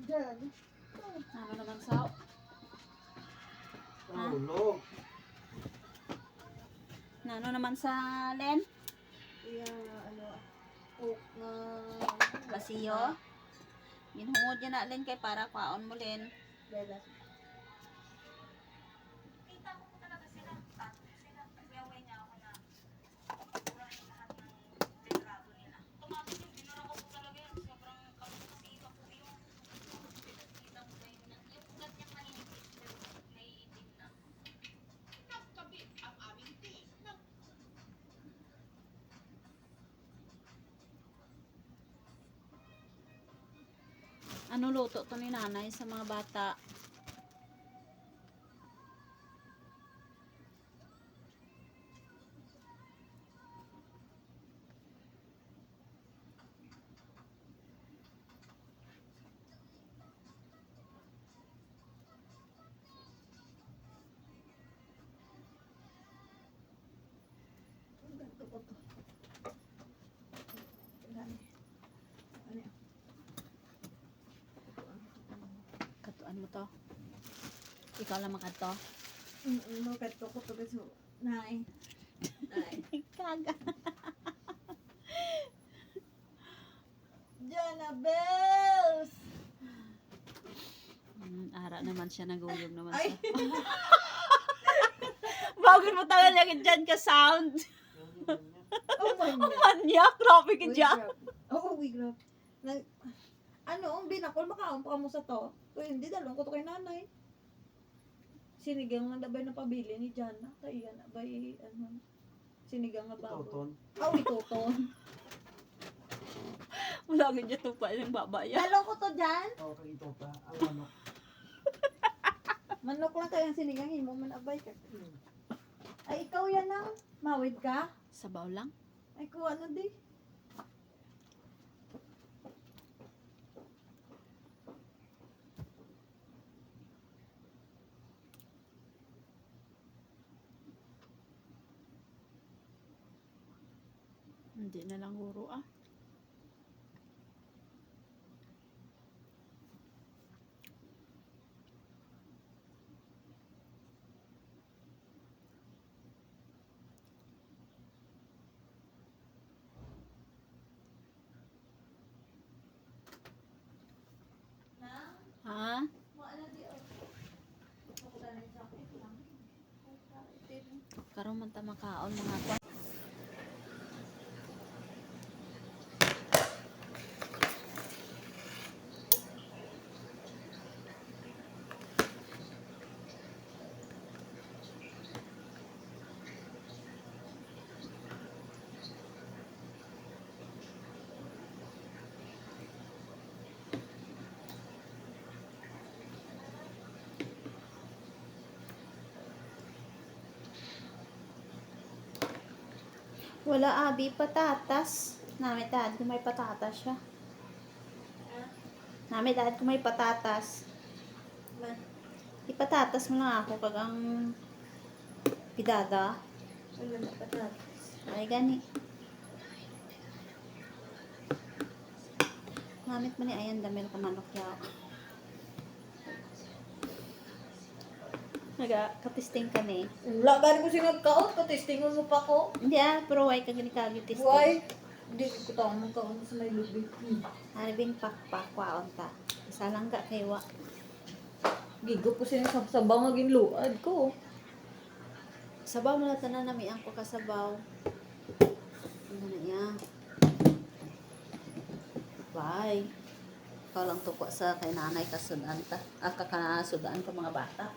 Diyan. Ano naman sa... Tulog. Ano naman sa Len? Kuya, ano, cook na, Basiyo? Ginhungod niya na Len kay para kwaon mo Len. Belas. Ano luto to ni nanay sa mga bata? Ganto ko to. Ano? Ano? Katuan mo to? Ikaw lang makato? Ano, ganto ko to gusto. Nay. Nay. Kaga. Jana Bells! Ara naman siya, naguyog naman Ay! siya. Bagay mo talaga dyan ka sound. Oh my God. Manyak, grabe ka Uy, dyan. grabe. Oo, uy, grabe. Ano, ang binakol, makaon pa mo sa to. Kung hindi, dalawang ko to kay nanay. Sinigang nga dabay na pabili ni Jana. Kaya na ba ano, sinigang nga baboy. Toton. Oh, ituton. Wala ka dyan tupa ng babaya. Dalawang ko to dyan. Okay, ito pa. Ang manok. Manok lang kayang sinigang, himo man abay ka. Ay, ikaw yan ang mawid ka? Sabaw lang? Ay, kuha na di. Hindi na lang guro ah. Ha? Karon man ta makaon mga kwa. Wala abi patatas. Nami dad kung may patatas siya. Nami dad kung may patatas. Man, Ipatatas mo lang ako kag ang pidada. wala na patatas. Ay gani. Namit mo ni ayan damel ka manok yaw. Naga katisting ka ni. Wala, gani ko sinagkaot ko, testingon mo pa ko. Hindi ah, pero why ka gani kagi tisting. Why? Hindi ko taong magkaon sa may lubi. Haribing pakpak kwaon ta. Isa lang ka kay wa. Gigo po sinasabsabaw maging luad ko. Sabaw mo na tanan nami ang ko kasabaw. Ano na ya? Bye. Ikaw lang tuko sa kay nanay kasudan ta. Kakasudan ko mga bata.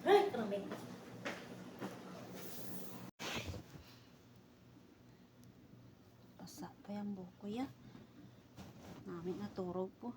Ay, karambing. Pasa pa yung buko ya. Namin naturog po.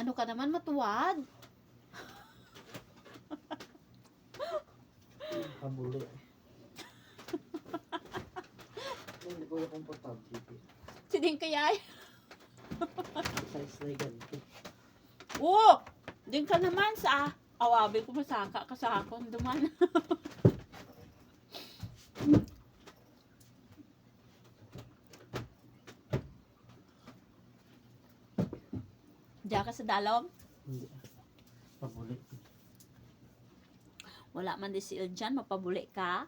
Ano ka naman matuwad? Pabuli. Hindi ko yung komportable. Siding kaya. Size na ganito. Oo! Din ka naman sa awabi ko masaka ka sa akong duman. Diyan ka sa dalom? Hindi. Pabuli. Wala man di si dyan, mapabuli ka.